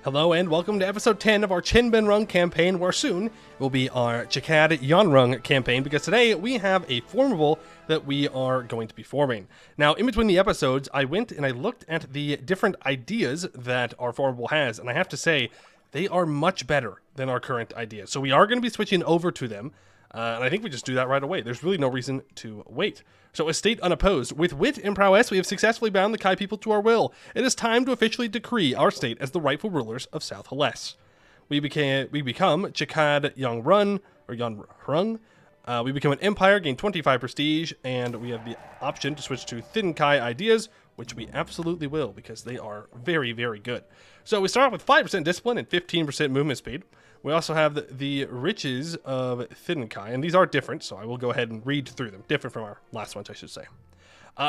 Hello and welcome to episode 10 of our Binhrung campaign, where soon will be our Binhrung campaign, because today we have a formable that we are going to be forming. Now, in between the episodes, I went and I looked at the different ideas that our formable has, and I have to say, they are much better than our current ideas. So we are going to be switching over to them, and I think we just do that right away. There's really no reason to wait. So, estate unopposed. With wit and prowess, we have successfully bound the Kai people to our will. It is time to officially decree our state as the rightful rulers of South Haless. We become Binhrung. We become an empire, gain 25 prestige, and we have the option to switch to Thin Kai ideas, which we absolutely will, because they are very, very good. So we start off with 5% discipline and 15% movement speed. We also have the riches of Thin Kai, and these are different, so I will go ahead and read through them. Different from our last ones, I should say.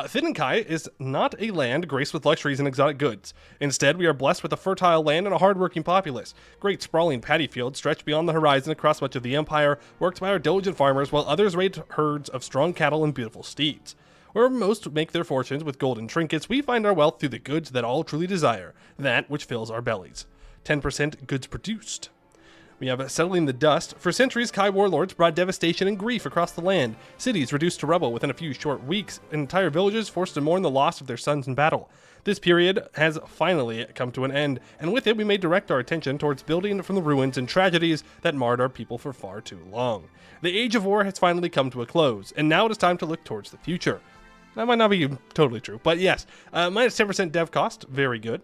Thin Kai is not a land graced with luxuries and exotic goods. Instead, we are blessed with a fertile land and a hardworking populace. Great sprawling paddy fields stretch beyond the horizon across much of the empire, worked by our diligent farmers, while others raise herds of strong cattle and beautiful steeds. Where most make their fortunes with golden trinkets, we find our wealth through the goods that all truly desire, that which fills our bellies. 10% goods produced. We have settling the dust. For centuries, Kai warlords brought devastation and grief across the land. Cities reduced to rubble within a few short weeks, and entire villages forced to mourn the loss of their sons in battle. This period has finally come to an end, and with it we may direct our attention towards building from the ruins and tragedies that marred our people for far too long. The age of war has finally come to a close, and now it is time to look towards the future. That might not be totally true, but yes. Minus 10% dev cost, very good.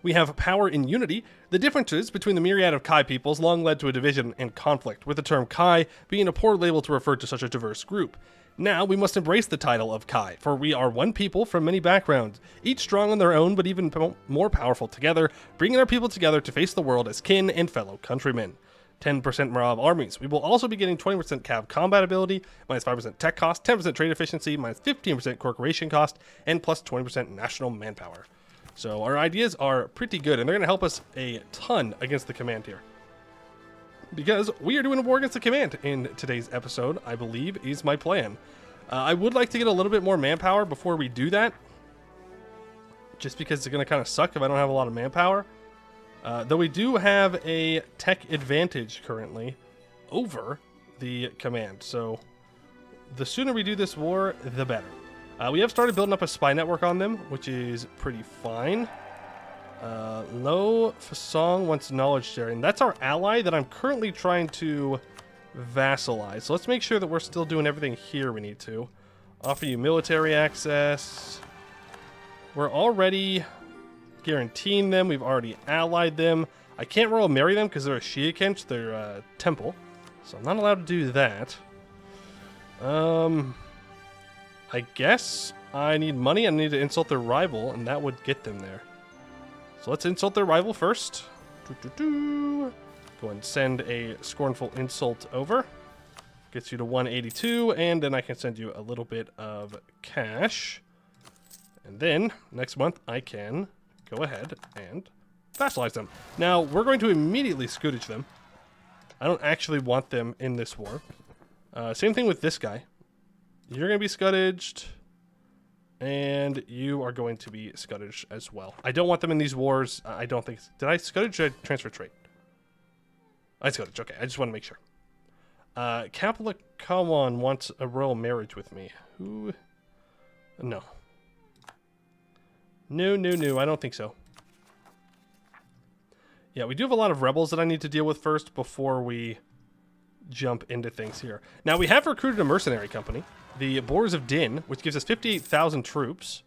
We have power in unity. The differences between the myriad of Kai peoples long led to a division and conflict, with the term Kai being a poor label to refer to such a diverse group. Now we must embrace the title of Kai, for we are one people from many backgrounds, each strong on their own but even more powerful together, bringing our people together to face the world as kin and fellow countrymen. 10% morale armies. We will also be getting 20% cav combat ability, minus 5% tech cost, 10% trade efficiency, minus 15% corporation cost, and plus 20% national manpower. So our ideas are pretty good, and they're going to help us a ton against the command here. Because we are doing a war against the command in today's episode, I believe, is my plan. I would like to get a little bit more manpower before we do that, just because it's going to kind of suck if I don't have a lot of manpower. Though we do have a tech advantage currently over the command, so the sooner we do this war, the better. We have started building up a spy network on them, which is pretty fine. Lo Fasong wants knowledge sharing. That's our ally that I'm currently trying to vassalize. So let's make sure that we're still doing everything here we need to. Offer you military access. We're already guaranteeing them. We've already allied them. I can't royal marry them because they're a Chien, they're temple. So I'm not allowed to do that. I guess I need money. I need to insult their rival, and that would get them there. So let's insult their rival first. Go and send a scornful insult over. Gets you to 182, and then I can send you a little bit of cash. And then, next month, I can go ahead and vassalize them. Now, we're going to immediately scourge them. I don't actually want them in this war. Same thing with this guy. You're going to be scourged, and you are going to be scourged as well. I don't want them in these wars. I don't think... Did I scourge or did I transfer trait? I scourged. Okay, I just want to make sure. Kapla Kawan wants a royal marriage with me. Who? No. No. I don't think so. Yeah, we do have a lot of rebels that I need to deal with first before we jump into things here. Now, we have recruited a mercenary company, the Boars of Din, which gives us 58,000 troops.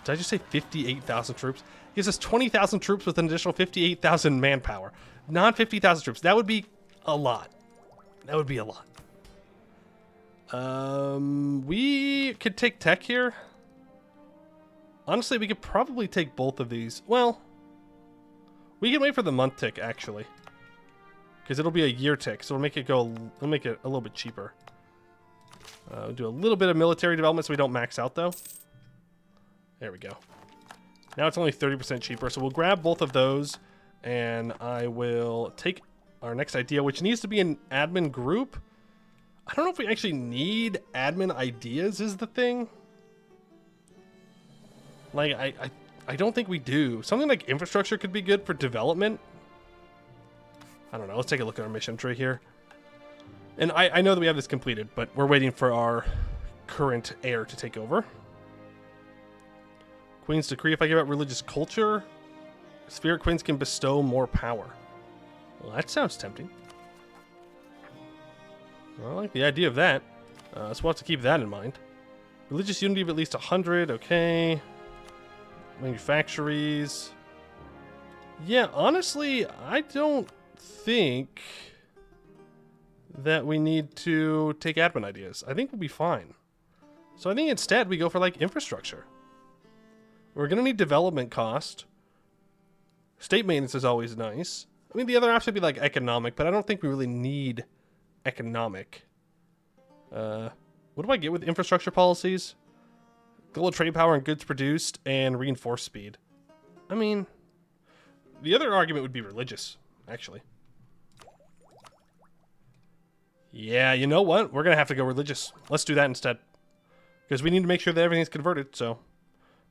Did I just say 58,000 troops? Gives us 20,000 troops with an additional 58,000 manpower. Not 50,000 troops. That would be a lot. That would be a lot. We could take tech here. Honestly, we could probably take both of these. Well, we can wait for the month tick, actually. Because it'll be a year tick, so we'll make it a little bit cheaper. We'll do a little bit of military development so we don't max out, though. There we go. Now it's only 30% cheaper, so we'll grab both of those, and I will take our next idea, which needs to be an admin group. I don't know if we actually need admin ideas is the thing. Like, I I don't think we do. Something like infrastructure could be good for development. I don't know. Let's take a look at our mission tree here. And I know that we have this completed, but we're waiting for our current heir to take over. Queen's decree, if I give out religious culture, spirit queens can bestow more power. Well, that sounds tempting. I like the idea of that. So we'll have to keep that in mind. Religious unity of at least 100, okay. Manufactories. Yeah, honestly, I don't think that we need to take admin ideas. I think we'll be fine. So I think instead we go for like infrastructure. We're going to need development cost. State maintenance is always nice. I mean, the other option would be like economic, but I don't think we really need economic. What do I get with infrastructure policies? Global trade power and goods produced and reinforced speed. I mean, the other argument would be religious, actually. Yeah, you know what? We're going to have to go religious. Let's do that instead. Because we need to make sure that everything's converted, so.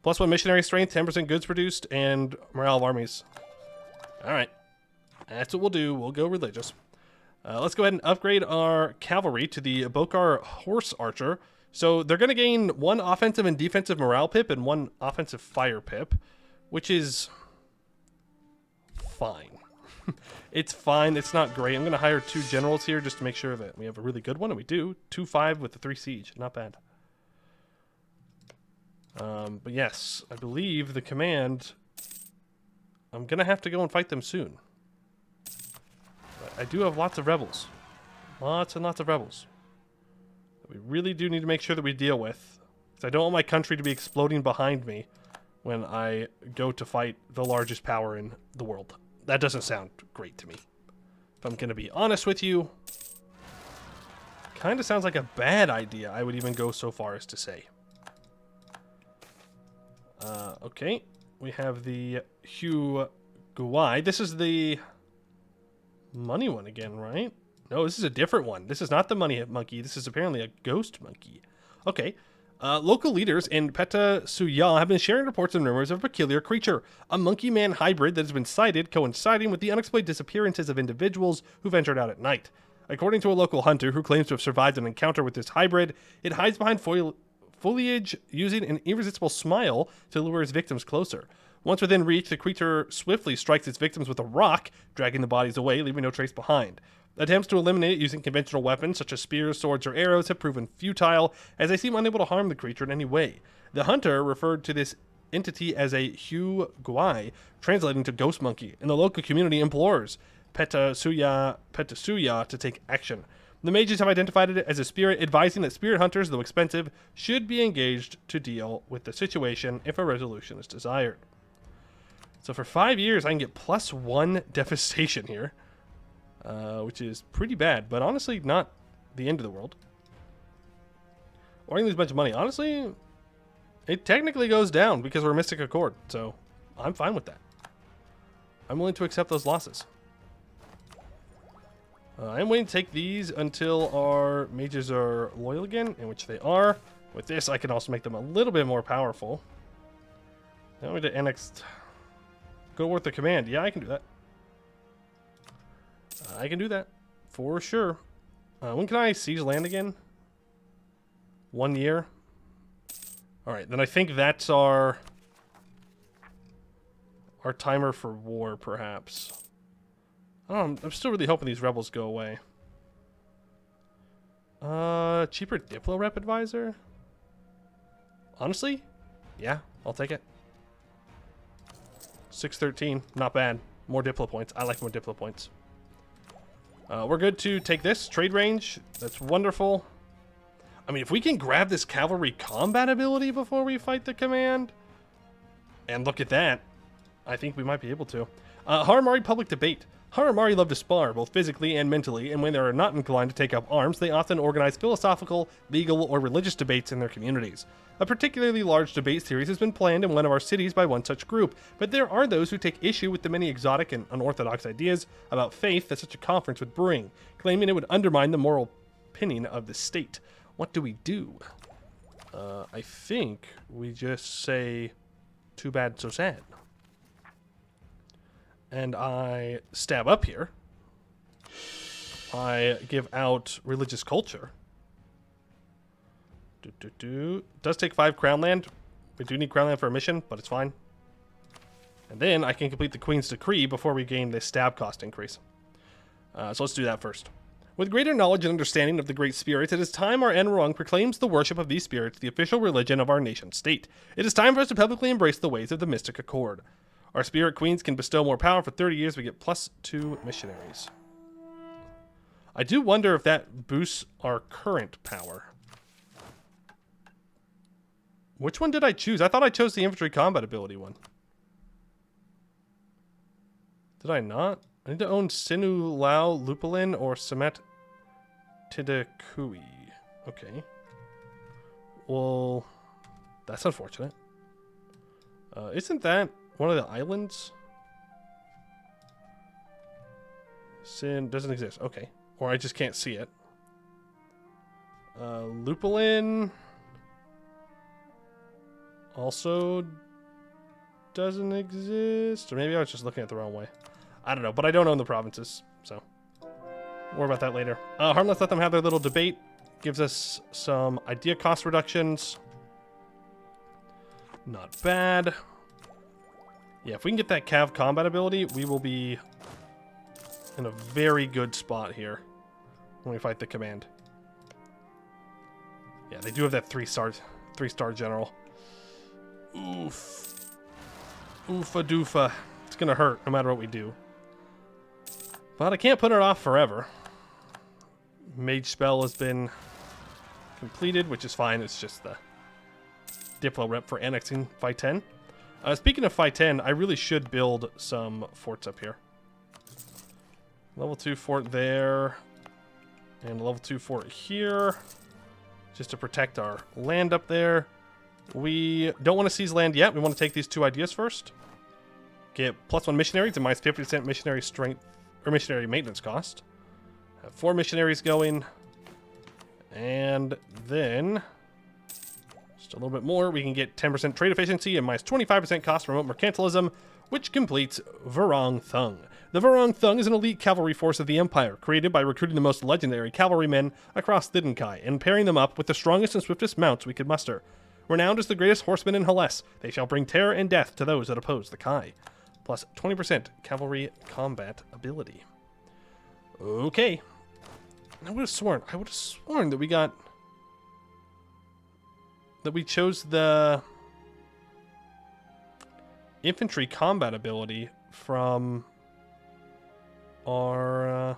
+1 missionary strength, 10% goods produced, and morale of armies. Alright. That's what we'll do. We'll go religious. Let's go ahead and upgrade our cavalry to the Bokar Horse Archer. So they're going to gain 1 offensive and defensive morale pip and 1 offensive fire pip, which is fine. It's fine. It's not great. I'm going to hire 2 generals here just to make sure that we have a really good one, and we do. 2-5 with the 3 siege. Not bad. But yes, I believe the command, I'm going to have to go and fight them soon. But I do have lots of rebels. Lots and lots of rebels. That we really do need to make sure that we deal with. Because I don't want my country to be exploding behind me when I go to fight the largest power in the world. That doesn't sound great to me. If I'm going to be honest with you, kind of sounds like a bad idea, I would even go so far as to say. Okay, we have the Hugh Guai. This is the money one again, right? No, this is a different one. This is not the money monkey. This is apparently a ghost monkey. Okay. Local leaders in Peta Suya have been sharing reports and rumors of a peculiar creature, a monkey-man hybrid that has been sighted, coinciding with the unexplained disappearances of individuals who ventured out at night. According to a local hunter who claims to have survived an encounter with this hybrid, it hides behind foliage using an irresistible smile to lure its victims closer. Once within reach, the creature swiftly strikes its victims with a rock, dragging the bodies away, leaving no trace behind. Attempts to eliminate it using conventional weapons such as spears, swords, or arrows have proven futile, as they seem unable to harm the creature in any way. The hunter referred to this entity as a Hugh Guai, translating to ghost monkey, and the local community implores Peta Suya to take action. The mages have identified it as a spirit, advising that spirit hunters, though expensive, should be engaged to deal with the situation if a resolution is desired. So for 5 years, I can get +1 devastation here, which is pretty bad, but honestly not the end of the world. Or I can lose a bunch of money. Honestly, it technically goes down because we're Mystic Accord, so I'm fine with that. I'm willing to accept those losses. I'm waiting to take these until our mages are loyal again, in which they are. With this, I can also make them a little bit more powerful. Now we to annex. Go worth the command. Yeah, I can do that. I can do that for sure. When can I siege land again? 1 year. All right, then I think that's our timer for war, perhaps. I'm still really hoping these rebels go away. Cheaper Diplo Rep Advisor? Honestly? Yeah, I'll take it. 613, not bad. More Diplo points. I like more Diplo points. We're good to take this. Trade range. That's wonderful. I mean, if we can grab this cavalry combat ability before we fight the command, and look at that, I think we might be able to. Haramari public debate. Haramari love to spar, both physically and mentally, and when they are not inclined to take up arms, they often organize philosophical, legal, or religious debates in their communities. A particularly large debate series has been planned in one of our cities by one such group, but there are those who take issue with the many exotic and unorthodox ideas about faith that such a conference would bring, claiming it would undermine the moral opinion of the state. What do we do? I think we just say Too bad, so sad. And I stab up here. I give out religious culture. Does take 5 crown land. We do need crown land for a mission, but it's fine. And then I can complete the Queen's Decree before we gain the stab cost increase. So let's do that first. With greater knowledge and understanding of the great spirits, it is time our Binhrung proclaims the worship of these spirits the official religion of our nation state. It is time for us to publicly embrace the ways of the Mystic Accord. Our spirit queens can bestow more power. For 30 years, we get +2 missionaries. I do wonder if that boosts our current power. Which one did I choose? I thought I chose the infantry combat ability one. Did I not? I need to own Sinu Lao Lupulin or Semet Tidakui. Okay. Well, that's unfortunate. Isn't that one of the islands? Sin doesn't exist. Okay. Or I just can't see it. Lupulin also doesn't exist. Or maybe I was just looking at the wrong way. I don't know, but I don't own the provinces, so more about that later. Harmless, let them have their little debate. Gives us some idea cost reductions. Not bad. Yeah, if we can get that Cav combat ability, we will be in a very good spot here when we fight the command. Yeah, they do have that 3-star general. Oof. Oofa doofa. It's gonna hurt no matter what we do. But I can't put it off forever. Mage spell has been completed, which is fine. It's just the Diplo rep for annexing Phi 10. Speaking of Phi 10, I really should build some forts up here. Level 2 fort there. And a level 2 fort here. Just to protect our land up there. We don't want to seize land yet. We want to take these 2 ideas first. Get +1 missionaries and minus 50% missionary strength or missionary maintenance cost. Have 4 missionaries going. And then just a little bit more. We can get 10% trade efficiency and minus 25% cost for remote mercantilism, which completes Binhrung Thung. The Binhrung Thung is an elite cavalry force of the Empire, created by recruiting the most legendary cavalrymen across Thidinkai and pairing them up with the strongest and swiftest mounts we could muster. Renowned as the greatest horsemen in Haless, they shall bring terror and death to those that oppose the Kai. Plus 20% cavalry combat ability. Okay. I would have sworn that we got... that we chose the infantry combat ability from our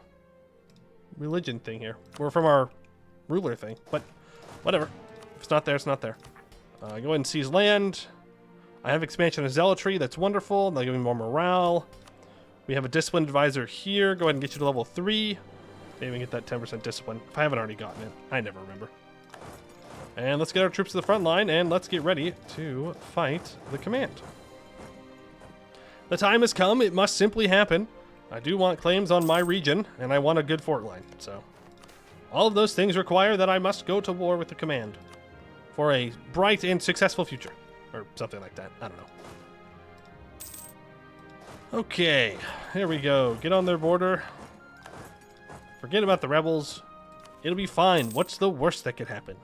religion thing here. Or from our ruler thing. But whatever. If it's not there, it's not there. Go ahead and seize land. I have expansion of zealotry. That's wonderful. They'll give me more morale. We have a discipline advisor here. Go ahead and get you to level 3. Maybe we can get that 10% discipline. If I haven't already gotten it. I never remember. And let's get our troops to the front line, and let's get ready to fight the command. The time has come. It must simply happen. I do want claims on my region, and I want a good fort line. So all of those things require that I must go to war with the command for a bright and successful future. Or something like that. I don't know. Okay, here we go. Get on their border. Forget about the rebels. It'll be fine. What's the worst that could happen?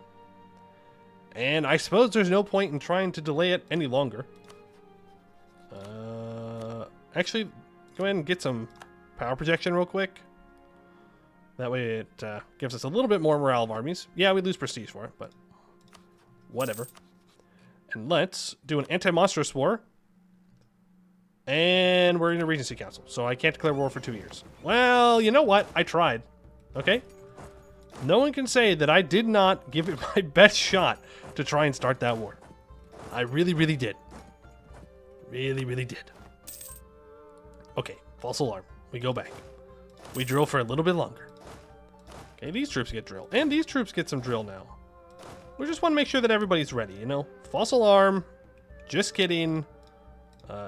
And I suppose there's no point in trying to delay it any longer. Actually, go ahead and get some power projection real quick. That way it gives us a little bit more morale of armies. Yeah, we lose prestige for it, but whatever. And let's do an anti-monstrous war. And we're in a Regency Council, so I can't declare war for 2 years. Well, you know what? I tried. Okay? No one can say that I did not give it my best shot to try and start that war. I really, really did. Really, really did. Okay, false alarm. We go back. We drill for a little bit longer. Okay, these troops get drilled. And these troops get some drill now. We just want to make sure that everybody's ready, you know? False alarm. Just kidding.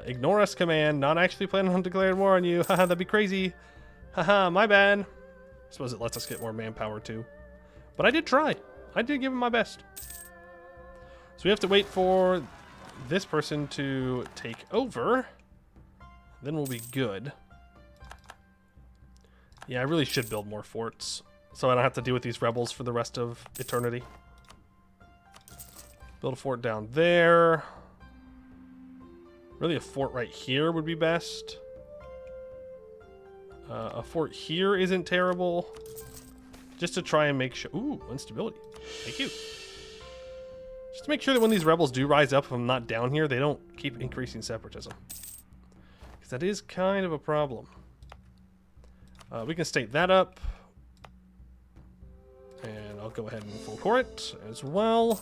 Ignore us command. Not actually planning on declaring war on you. Haha, that'd be crazy. Haha, my bad. I suppose it lets us get more manpower too. But I did try. I did give it my best. So we have to wait for this person to take over. Then we'll be good. Yeah, I really should build more forts, so I don't have to deal with these rebels for the rest of eternity. Build a fort down there. Really, a fort right here would be best. A fort here isn't terrible. Just to try and make sure... Ooh, instability. Thank you. Just to make sure that when these rebels do rise up, if I'm not down here, they don't keep increasing separatism. Because that is kind of a problem. We can state that up. And I'll go ahead and full core it as well.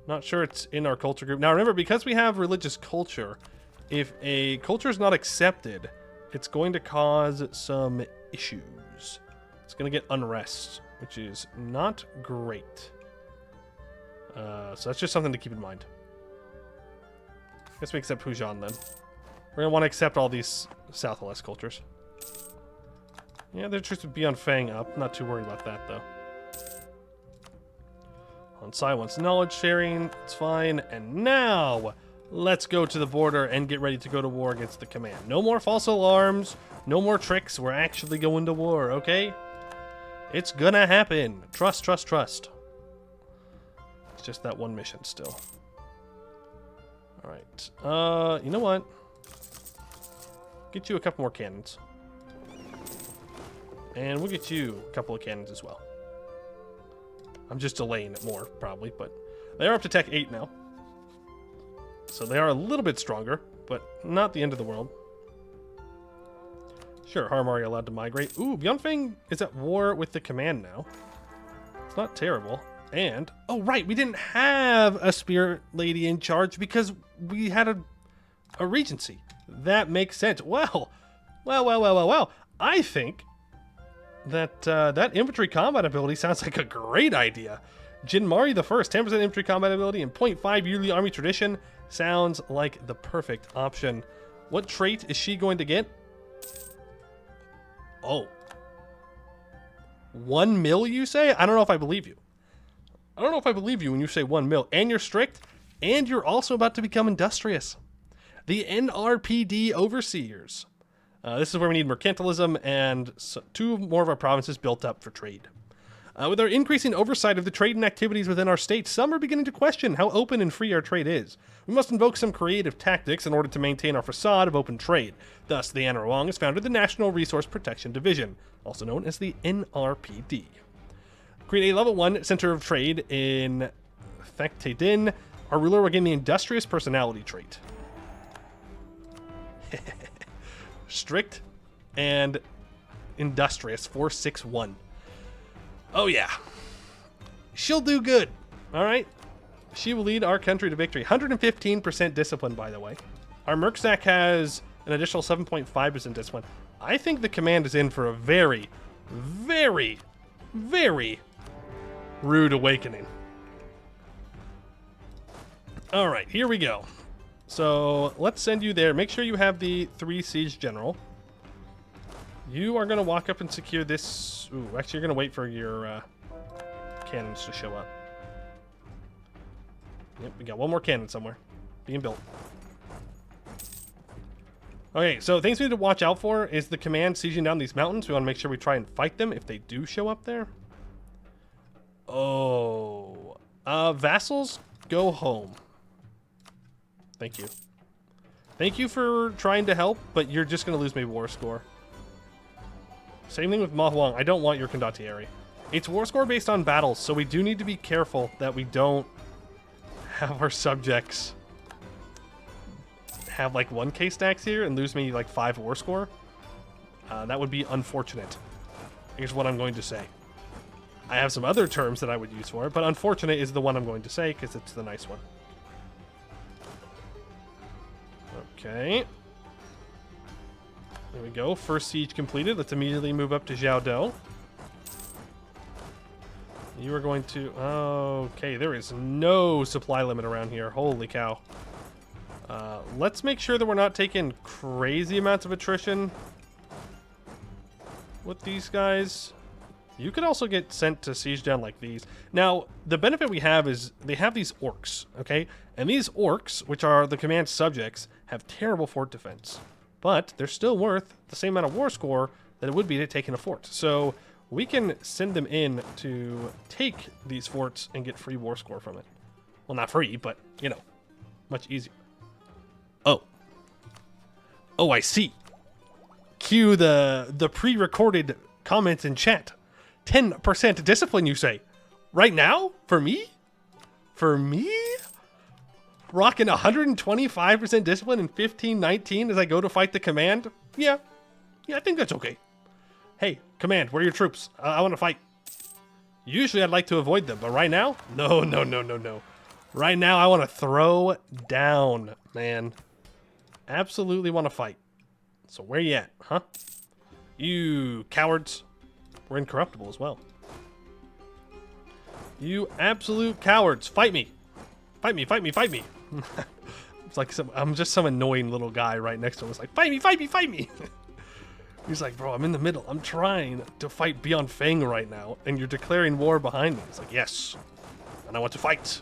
Not sure it's in our culture group. Now remember, because we have religious culture, if a culture is not accepted, it's going to cause some issues. It's going to get unrest, which is not great. So that's just something to keep in mind. I guess we accept Hujan then. We're going to want to accept all these South Haless cultures. Yeah, their troops would be on Fang up. Not too worried about that, though. On Sai wants knowledge sharing. It's fine. And now, let's go to the border and get ready to go to war against the command. No more false alarms. No more tricks. We're actually going to war, okay? It's gonna happen. Trust, trust, trust. It's just that one mission still. Alright. You know what? Get you a couple more cannons. And we'll get you a couple of cannons as well. I'm just delaying it more, probably, but they are up to Tech 8 now. So they are a little bit stronger, but not the end of the world. Sure, Harmari allowed to migrate. Ooh, Bjornfang is at war with the command now. It's not terrible. And, oh right, we didn't have a spirit lady in charge because we had a regency. That makes sense. Well. I think that that infantry combat ability sounds like a great idea. Jinmari the First, 10% infantry combat ability and 0.5 yearly army tradition sounds like the perfect option. What trait is she going to get? Oh. 1 mil, you say? I don't know if I believe you. I don't know if I believe you when you say 1 mil. And you're strict, and you're also about to become industrious. The NRPD Overseers. This is where we need mercantilism and 2 more of our provinces built up for trade. With our increasing oversight of the trade and activities within our state, some are beginning to question how open and free our trade is. We must invoke some creative tactics in order to maintain our facade of open trade. Thus, the Anarwong has founded the National Resource Protection Division, also known as the NRPD. Create a level 1 center of trade in Thactedin. Our ruler will gain the industrious personality trait. Strict and industrious, 461. Oh yeah, she'll do good. All right, she will lead our country to victory. 115% discipline, by the way. Our Merkzak has an additional 7.5% discipline. I think the command is in for a very, very, very rude awakening. All right, here we go. So let's send you there. Make sure you have the 3 siege general. You are going to walk up and secure this. Ooh, actually, you're going to wait for your cannons to show up. Yep, we got one more cannon somewhere being built. Okay, so things we need to watch out for is the command sieging down these mountains. We want to make sure we try and fight them if they do show up there. Oh. Vassals, go home. Thank you. Thank you for trying to help, but you're just going to lose my war score. Same thing with Ma Huang. I don't want your condottieri. It's war score based on battles, so we do need to be careful that we don't have our subjects have like 1k stacks here and lose me like 5 war score. That would be unfortunate, is what I'm going to say. I have some other terms that I would use for it, but unfortunate is the one I'm going to say because it's the nice one. Okay. There we go. First siege completed. Let's immediately move up to Jiaodou. You are going to... Okay, there is no supply limit around here. Holy cow. Let's make sure that we're not taking crazy amounts of attrition with these guys. You could also get sent to siege down like these. Now, the benefit we have is they have these orcs, okay? And these orcs, which are the command subjects, have terrible fort defense. But they're still worth the same amount of war score that it would be to take in a fort. So we can send them in to take these forts and get free war score from it. Well, not free, but, you know, much easier. Oh. Oh, I see. Cue the pre-recorded comments in chat. 10% discipline, you say? Right now? For me? For me? Rocking 125% discipline in 1519 as I go to fight the command? Yeah. Yeah, I think that's okay. Hey, command, where are your troops? I want to fight. Usually I'd like to avoid them, but right now? No, no, no, no, no. Right now I want to throw down, man. Absolutely want to fight. So where you at, huh? You cowards. We're incorruptible as well. You absolute cowards. Fight me. Fight me, fight me, fight me. It's like I'm just some annoying little guy right next to him. It's like, fight me, fight me, fight me. He's like, bro, I'm in the middle. I'm trying to fight Beyond Fang right now, and you're declaring war behind me. It's like, yes, and I want to fight.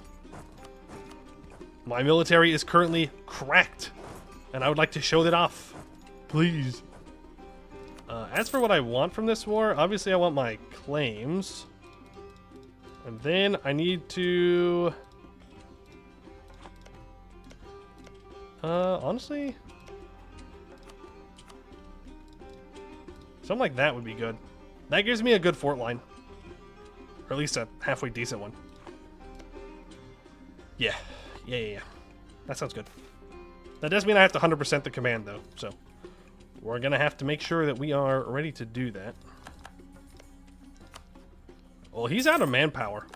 My military is currently cracked, and I would like to show that off. Please. As for what I want from this war, obviously I want my claims. And then I need to... honestly... something like that would be good. That gives me a good fort line. Or at least a halfway decent one. Yeah. Yeah. That sounds good. That does mean I have to 100% the command, though, so... we're going to have to make sure that we are ready to do that. Well, he's out of manpower.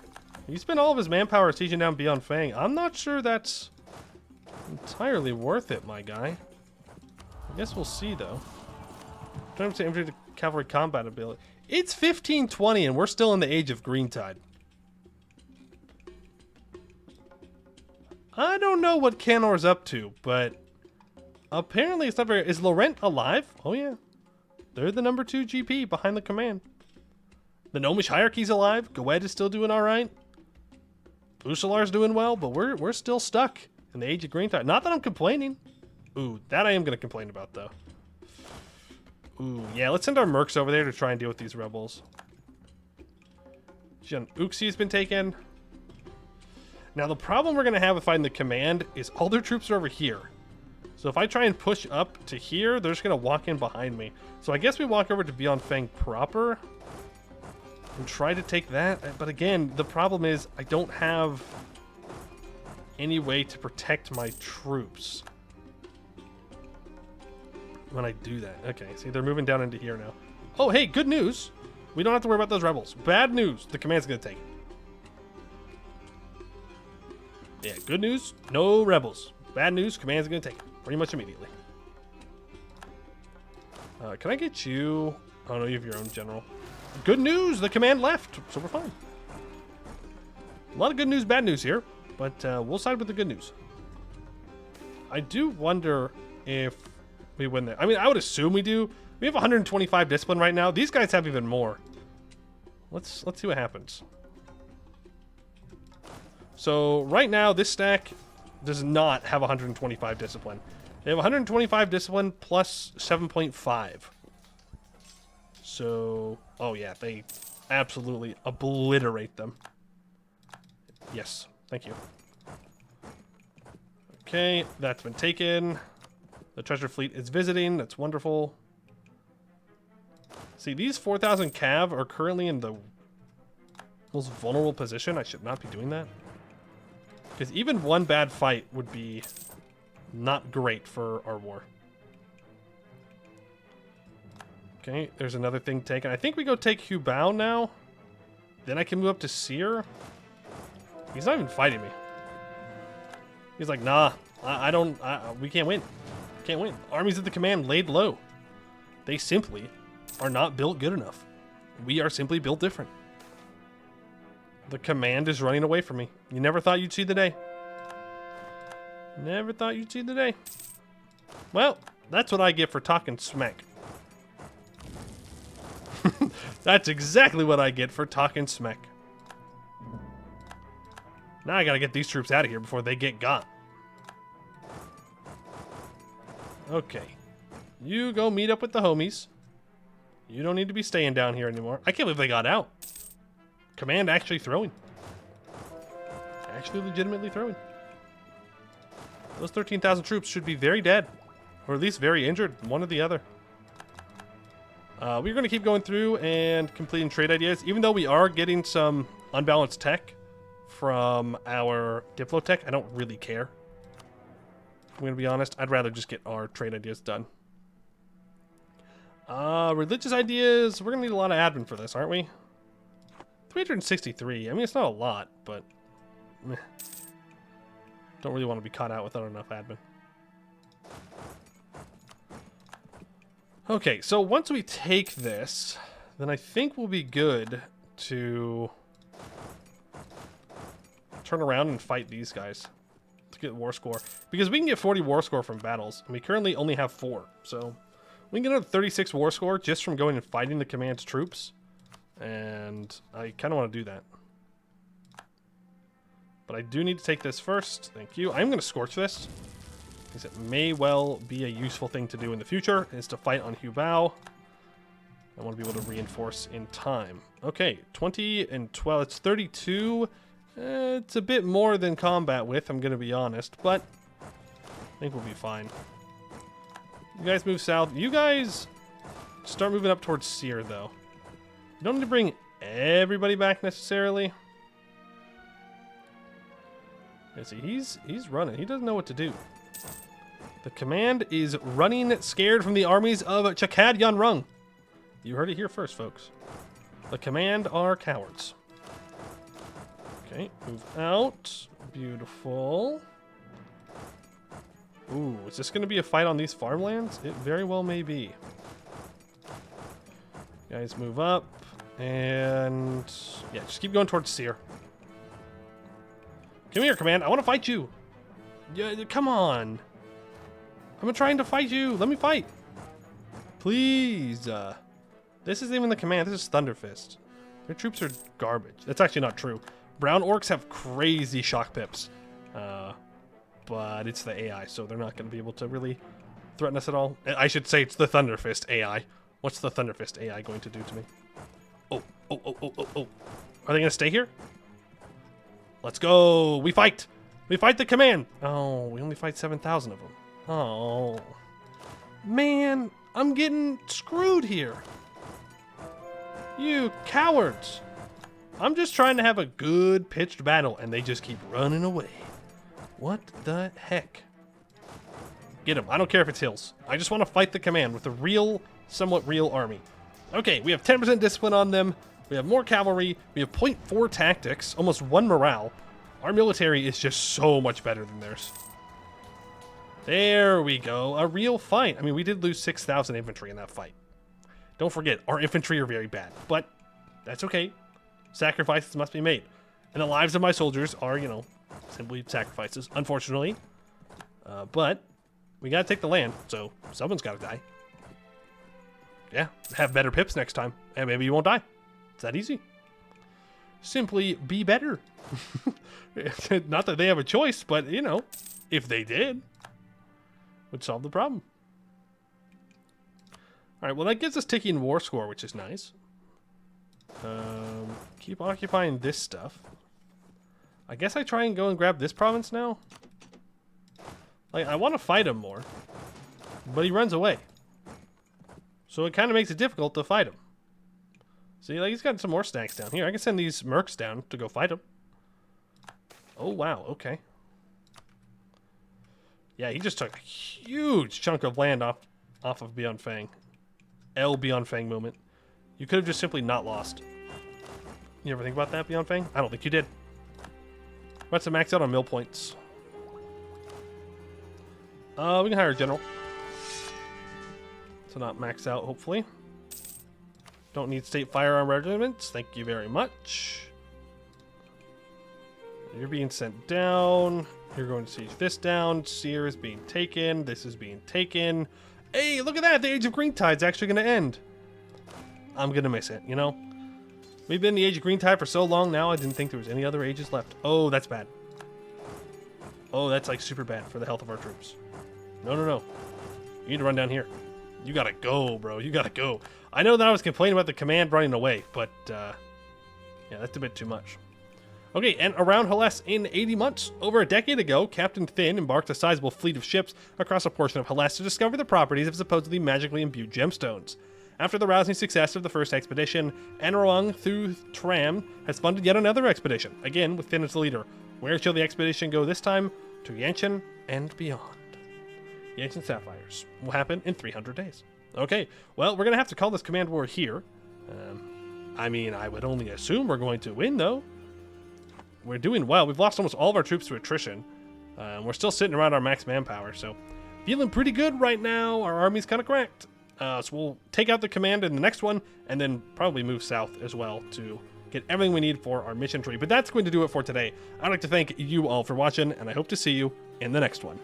He spent all of his manpower sieging down Beyond Fang. I'm not sure that's entirely worth it, my guy. I guess we'll see, though. Time to infantry to cavalry combat ability. It's 1520, and we're still in the age of Greentide. I don't know what Canor's up to, but... apparently it's not very... is Laurent alive? Oh yeah. They're the number 2 GP behind the command. The Gnomish hierarchy's alive. Goed is still doing alright. Usalar's doing well, but we're still stuck in the age of Greentide. Not that I'm complaining. Ooh, that I am going to complain about, though. Ooh, yeah, let's send our mercs over there to try and deal with these rebels. Uxi's been taken. Now, the problem we're going to have with fighting the command is all their troops are over here. So if I try and push up to here, they're just going to walk in behind me. So I guess we walk over to Beyond Fang proper and try to take that. But again, the problem is I don't have any way to protect my troops when I do that. Okay, see, they're moving down into here now. Oh, hey, good news. We don't have to worry about those rebels. Bad news. The command's going to take it. Yeah, good news. No rebels. Bad news. Command's going to take it. Pretty much immediately. Can I get you? Oh no, you have your own general. Good news, the command left, so we're fine. A lot of good news, bad news here, but we'll side with the good news. I do wonder if we win there. I mean, I would assume we do. We have 125 discipline right now. These guys have even more. Let's see what happens. So right now, this stack does not have 125 discipline. They have 125 discipline plus 7.5. So, oh yeah, they absolutely obliterate them. Yes, thank you. Okay, that's been taken. The treasure fleet is visiting. That's wonderful. See, these 4,000 cav are currently in the most vulnerable position. I should not be doing that. Because even one bad fight would be not great for our war. Okay, there's another thing taken. I think we go take Hubao now. Then I can move up to Seer. He's not even fighting me. He's like, nah, we can't win. Can't win. Armies of the command laid low. They simply are not built good enough. We are simply built different. The command is running away from me. You never thought you'd see the day. Never thought you'd see the day. Well, that's what I get for talking smack. That's That's exactly what I get for talking smack. Now I gotta get these troops out of here before they get got. Okay. You go meet up with the homies. You don't need to be staying down here anymore. I can't believe they got out. Command actually throwing. Actually legitimately throwing. Those 13,000 troops should be very dead. Or at least very injured. One or the other. We're going to keep going through and completing trade ideas. Even though we are getting some unbalanced tech from our Diplotech, I don't really care. I'm going to be honest. I'd rather just get our trade ideas done. Religious ideas. We're going to need a lot of admin for this, aren't we? 363. I mean, it's not a lot, but... meh. Don't really want to be caught out without enough admin. Okay, so once we take this, then I think we'll be good to turn around and fight these guys to get war score. Because we can get 40 war score from battles, and we currently only have 4. So we can get another 36 war score just from going and fighting the command's troops. And I kind of want to do that. But I do need to take this first. Thank you. I'm going to scorch this, because it may well be a useful thing to do in the future, is to fight on Hubao. I want to be able to reinforce in time. Okay, 20 and 12. It's 32. It's a bit more than combat with, I'm going to be honest, but I think we'll be fine. You guys move south. You guys start moving up towards Seer, though. You don't need to bring everybody back necessarily. Yeah, see, he's running. He doesn't know what to do. The command is running scared from the armies of Chakad Yanrung. You heard it here first, folks. The command are cowards. Okay, move out. Beautiful. Ooh, is this going to be a fight on these farmlands? It very well may be. Guys, move up. And yeah, just keep going towards Seer. Come here, command. I want to fight you. Yeah, come on. I'm trying to fight you. Let me fight. Please. This isn't even the command. This is Thunderfist. Their troops are garbage. That's actually not true. Brown orcs have crazy shock pips. But it's the AI, so they're not going to be able to really threaten us at all. I should say it's the Thunderfist AI. What's the Thunderfist AI going to do to me? Oh. Are they going to stay here? Let's go. We fight. We fight the command. Oh, we only fight 7,000 of them. Oh. Man, I'm getting screwed here. You cowards. I'm just trying to have a good pitched battle, and they just keep running away. What the heck? Get him. I don't care if it's hills. I just want to fight the command with a real, somewhat real army. Okay, we have 10% discipline on them. We have more cavalry. We have 0.4 tactics, almost 1 morale. Our military is just so much better than theirs. There we go. A real fight. I mean, we did lose 6,000 infantry in that fight. Don't forget, our infantry are very bad, but that's okay. Sacrifices must be made. And the lives of my soldiers are, you know, simply sacrifices, unfortunately. But we gotta take the land, so someone's gotta die. Yeah, have better pips next time, and maybe you won't die. It's that easy. Simply be better. Not that they have a choice, but, you know, if they did, would solve the problem. Alright, well, that gives us ticking war score, which is nice. Keep occupying this stuff. I guess I try and go and grab this province now. Like, I want to fight him more, but he runs away. So it kind of makes it difficult to fight him. See, like, he's got some more stacks down here. I can send these mercs down to go fight him. Oh, wow, okay. Yeah, he just took a huge chunk of land off of Beyond Fang. Beyond Fang moment. You could have just simply not lost. You ever think about that, Beyond Fang? I don't think you did. Let's max out on mill points. We can hire a general. To not max out, hopefully. Don't need state firearm regiments. Thank you very much. You're being sent down. You're going to siege this down. Seer is being taken. This is being taken. Hey, look at that! The Age of Green Tide's actually going to end. I'm gonna miss it, you know? We've been in the Age of Green Tide for so long now, I didn't think there was any other ages left. Oh, that's bad. Oh, that's like super bad for the health of our troops. No, no, no. You need to run down here. You gotta go, bro. You gotta go. I know that I was complaining about the command running away, but, yeah, that's a bit too much. Okay, and around Haless in 80 months, over a decade ago, Captain Thin embarked a sizable fleet of ships across a portion of Haless to discover the properties of supposedly magically imbued gemstones. After the rousing success of the first expedition, Binhrung through Tram has funded yet another expedition, again with Thin as the leader. Where shall the expedition go this time? To Chien and beyond. The Ancient Sapphires will happen in 300 days. Okay, well, we're going to have to call this command war here. I mean, I would only assume we're going to win, though. We're doing well. We've lost almost all of our troops to attrition. We're still sitting around our max manpower, so feeling pretty good right now. Our army's kind of cracked. So we'll take out the command in the next one, and then probably move south as well to get everything we need for our mission tree. But that's going to do it for today. I'd like to thank you all for watching, and I hope to see you in the next one.